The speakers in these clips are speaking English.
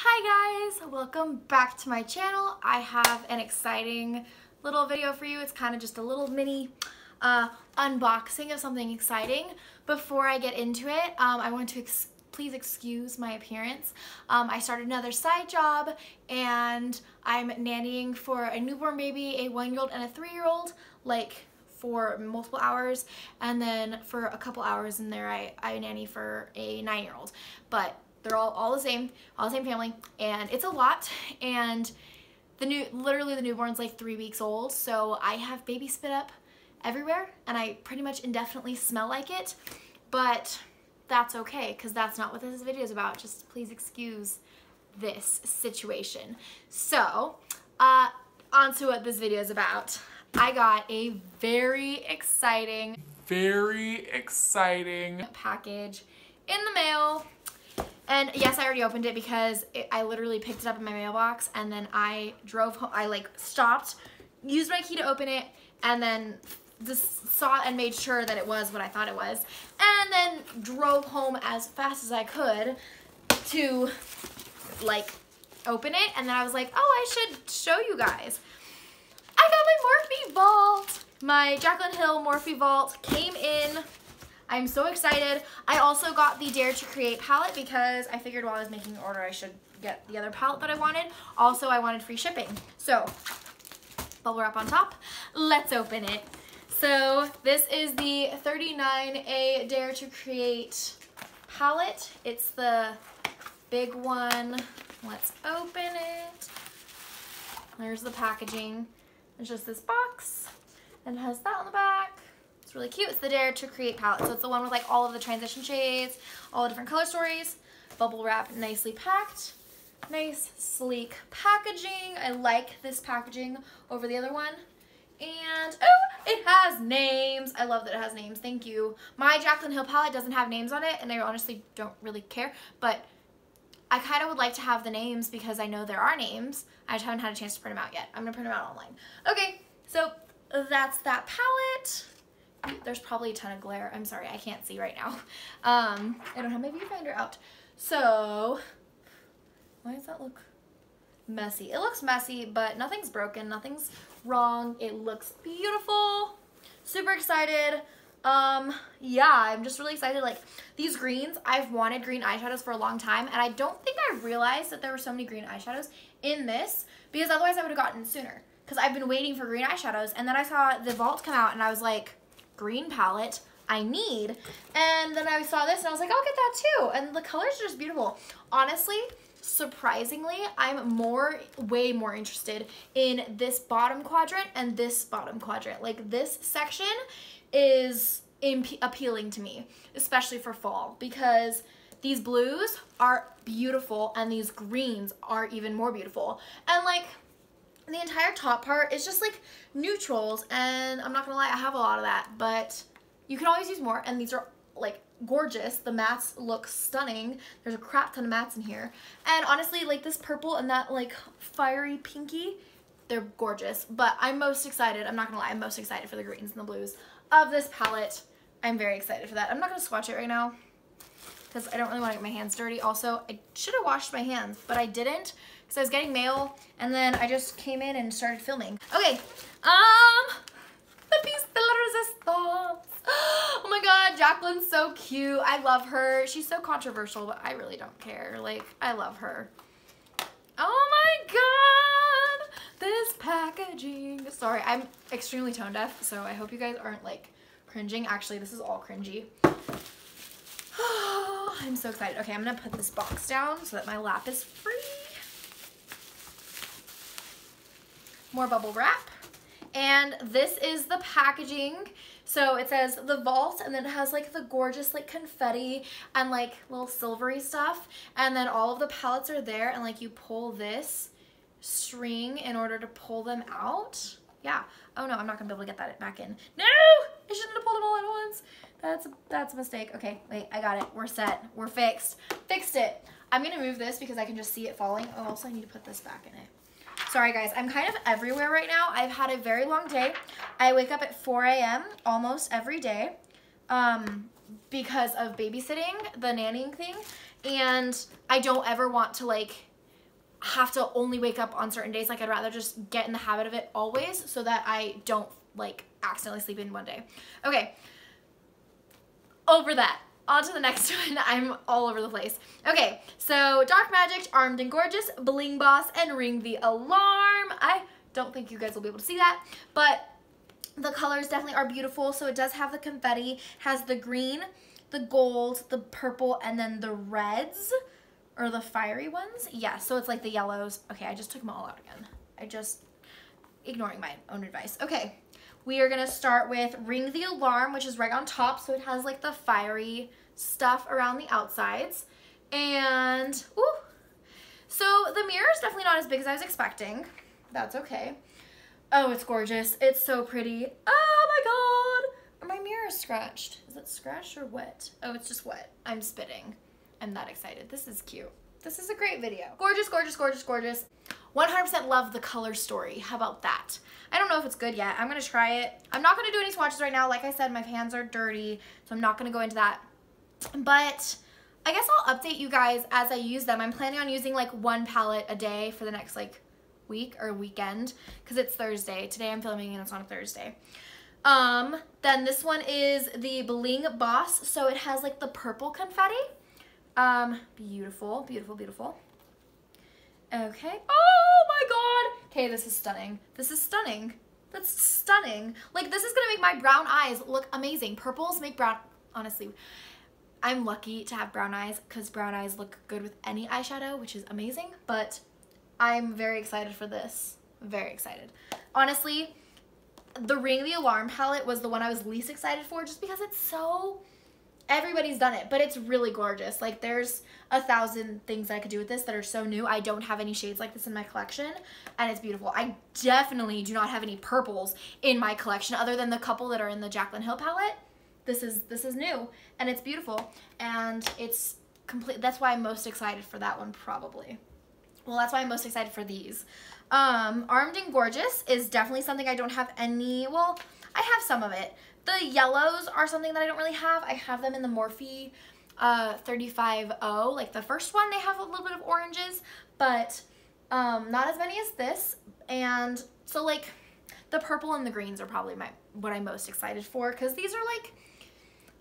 Hi guys, welcome back to my channel. I have an exciting little video for you. It's kind of just a little mini unboxing of something exciting. Before I get into it, I want to please excuse my appearance. I started another side job and I'm nannying for a newborn baby, a 1-year-old and a 3-year-old, like for multiple hours, and then for a couple hours in there I nanny for a 9-year-old. But they're all the same family, and it's a lot. And literally the newborn's like 3 weeks old, so I have baby spit up everywhere, and I pretty much indefinitely smell like it. But that's okay, because that's not what this video is about. Just please excuse this situation. So, on to what this video is about. I got a very exciting package in the mail. And yes, I already opened it because I literally picked it up in my mailbox, and then I drove home. I like stopped, used my key to open it, and then just saw and made sure that it was what I thought it was, and then drove home as fast as I could to like open it. And then I was like, oh, I should show you guys. I got my MORPHE Vault. My Jaclyn Hill MORPHE Vault came in. I'm so excited. I also got the Dare to Create palette because I figured while I was making the order I should get the other palette that I wanted. Also, I wanted free shipping. So, bubble wrap on top. Let's open it. So, this is the 39A Dare to Create palette. It's the big one. Let's open it. There's the packaging. It's just this box, and it has that on the back. It's really cute. It's the Dare to Create palette. So it's the one with like all of the transition shades, all the different color stories, bubble wrap, nicely packed. Nice, sleek packaging. I like this packaging over the other one. And, oh, it has names. I love that it has names. Thank you. My Jaclyn Hill palette doesn't have names on it, and I honestly don't really care, but I kind of would like to have the names because I know there are names. I just haven't had a chance to print them out yet. I'm going to print them out online. Okay, so that's that palette. There's probably a ton of glare. I'm sorry, I can't see right now. I don't have my viewfinder out. So, why does that look messy? It looks messy, but nothing's broken, nothing's wrong. It looks beautiful. Super excited. Yeah, I'm just really excited. Like, these greens, I've wanted green eyeshadows for a long time, and I don't think I realized that there were so many green eyeshadows in this, because otherwise I would have gotten it sooner, because I've been waiting for green eyeshadows. And then I saw the Vault come out, and I was like, green palette I need. And then I saw this and I was like, I'll get that too. And the colors are just beautiful. Honestly, surprisingly, I'm way more interested in this bottom quadrant and this bottom quadrant. Like, this section is appealing to me, especially for fall, because these blues are beautiful and these greens are even more beautiful. And like, the entire top part is just like neutrals, and I'm not gonna lie, I have a lot of that, but you can always use more. And these are like gorgeous. The mattes look stunning. There's a crap ton of mattes in here, and honestly, like this purple and that like fiery pinky, they're gorgeous. But I'm most excited, I'm not gonna lie, I'm most excited for the greens and the blues of this palette. I'm very excited for that. I'm not gonna swatch it right now because I don't really want to get my hands dirty. Also, I should have washed my hands, but I didn't because I was getting mail, and then I just came in and started filming. Okay, the piece de la resistance. Oh my god, Jaclyn's so cute. I love her. She's so controversial, but I really don't care. Like, I love her. Oh my god, this packaging. Sorry, I'm extremely tone deaf, so I hope you guys aren't like cringing. Actually, this is all cringy. I'm so excited. Okay, I'm gonna put this box down so that my lap is free. More bubble wrap. And this is the packaging. So it says the Vault, and then it has like the gorgeous like confetti and like little silvery stuff. And then all of the palettes are there, and like you pull this string in order to pull them out. Yeah. Oh no, I'm not gonna be able to get that back in. No! I shouldn't have pulled them all at once. That's a mistake. Okay, wait, I got it. We're set. We're fixed. Fixed it. I'm gonna move this because I can just see it falling. Oh, also I need to put this back in it. Sorry guys, I'm kind of everywhere right now. I've had a very long day. I wake up at 4 a.m. almost every day because of babysitting, the nannying thing, and I don't ever want to like have to only wake up on certain days. Like, I'd rather just get in the habit of it always so that I don't like accidentally sleep in one day. Okay, over that. On to the next one. I'm all over the place. Okay, so Dark Magic, Armed and Gorgeous, Bling Boss, and Ring the Alarm. I don't think you guys will be able to see that, but the colors definitely are beautiful. So it does have the confetti, has the green, the gold, the purple, and then the reds, or the fiery ones. Yeah, so it's like the yellows. Okay, I just took them all out again. I just, ignoring my own advice. Okay, we are gonna start with Ring the Alarm, which is right on top. So it has like the fiery stuff around the outsides. And, ooh, so the mirror is definitely not as big as I was expecting. That's okay. Oh, it's gorgeous. It's so pretty. Oh my God. My mirror is scratched. Is it scratched or wet? Oh, it's just wet. I'm spitting. I'm that excited. This is cute. This is a great video. Gorgeous, gorgeous, gorgeous, gorgeous. 100% love the color story. How about that? I don't know if it's good yet. I'm gonna try it. I'm not gonna do any swatches right now. Like I said, my hands are dirty, so I'm not gonna go into that. But I guess I'll update you guys as I use them. I'm planning on using like one palette a day for the next like week or weekend, because it's Thursday. Today I'm filming and it's on a Thursday. Then this one is the Bling Boss. So it has like the purple confetti. Beautiful, beautiful, beautiful. Okay. Oh my God. Okay, this is stunning. This is stunning. That's stunning. Like, this is gonna make my brown eyes look amazing. Purples make brown, honestly, I'm lucky to have brown eyes because brown eyes look good with any eyeshadow, which is amazing, but I'm very excited for this. Very excited. Honestly, the Ring the Alarm palette was the one I was least excited for just because it's so, everybody's done it, but it's really gorgeous. Like, there's 1,000 things I could do with this that are so new. I don't have any shades like this in my collection, and it's beautiful. I definitely do not have any purples in my collection other than the couple that are in the Jaclyn Hill palette. This is new, and it's beautiful, and it's complete. That's why I'm most excited for that one, probably. Well, that's why I'm most excited for these. Armed and Gorgeous is definitely something I don't have any, well, I have some of it. The yellows are something that I don't really have. I have them in the Morphe 35O, like the first one. They have a little bit of oranges, but not as many as this. And so like the purple and the greens are probably what I'm most excited for, because these are like,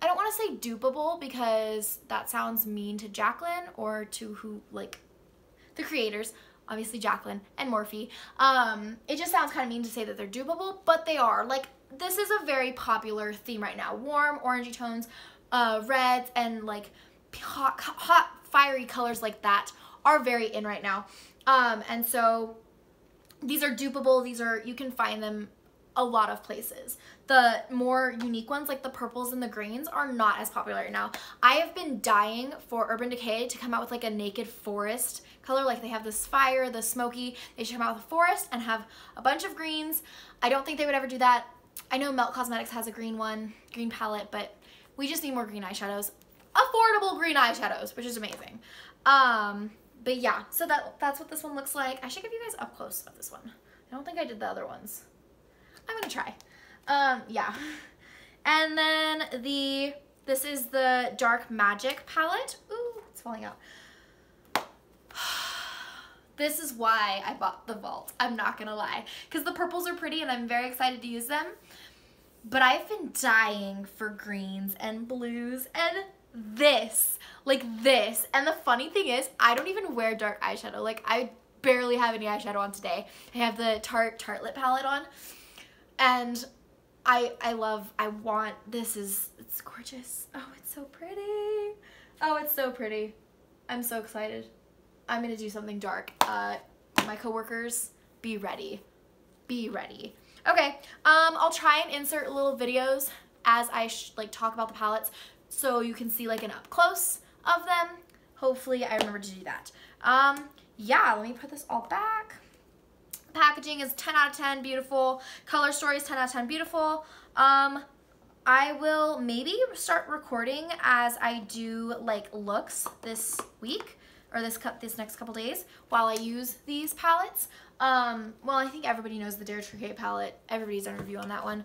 I don't want to say dupeable because that sounds mean to Jaclyn or to who, like, the creators, obviously Jaclyn and Morphe. It just sounds kind of mean to say that they're dupeable, but they are. Like, this is a very popular theme right now. Warm, orangey tones, reds, and like hot, fiery colors like that are very in right now. And so these are dupeable. These are, you can find them a lot of places. The more unique ones, like the purples and the greens, are not as popular right now. I have been dying for Urban Decay to come out with like a naked forest color. Like, they have this fire, the smoky. They should come out with a forest and have a bunch of greens. I don't think they would ever do that. I know Melt Cosmetics has a green palette, but we just need more green eyeshadows. Affordable green eyeshadows, which is amazing. But yeah, so that's what this one looks like. I should give you guys up close of this one. I don't think I did the other ones. I'm gonna try. Yeah. And then this is the Dark Magic palette. Ooh, it's falling out. This is why I bought the Vault. I'm not gonna lie, because the purples are pretty and I'm very excited to use them. But I've been dying for greens and blues and this, like this. And the funny thing is, I don't even wear dark eyeshadow. Like, I barely have any eyeshadow on today. I have the Tarte Lip palette on. And it's gorgeous. Oh, it's so pretty. Oh, it's so pretty. I'm so excited. I'm gonna do something dark. My coworkers, be ready. Be ready. Okay, I'll try and insert little videos as I talk about the palettes so you can see like an up close of them. Hopefully I remember to do that. Yeah, let me put this all back. Packaging is 10 out of 10, beautiful. Color story is 10 out of 10, beautiful. I will maybe start recording as I do like looks this week or this next couple days while I use these palettes. Well, I think everybody knows the Dare to Create palette. Everybody's done a review on that one.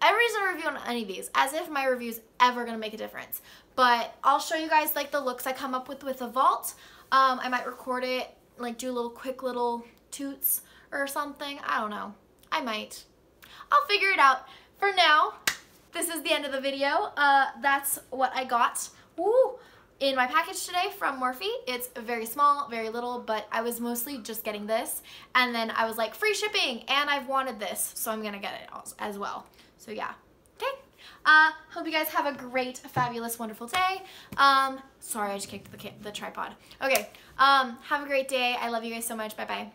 Everybody's done a review on any of these, as if my review's ever gonna make a difference. But I'll show you guys like the looks I come up with the Vault. I might record it like do little quick little toots or something. I don't know. I might. I'll figure it out. For now, this is the end of the video. That's what I got in my package today from Morphe. It's very small, very little, but I was mostly just getting this. And then I was like, free shipping, and I've wanted this, so I'm gonna get it as well. So yeah, okay. Hope you guys have a great, fabulous, wonderful day. Sorry, I just kicked the tripod. Okay, have a great day. I love you guys so much. Bye-bye.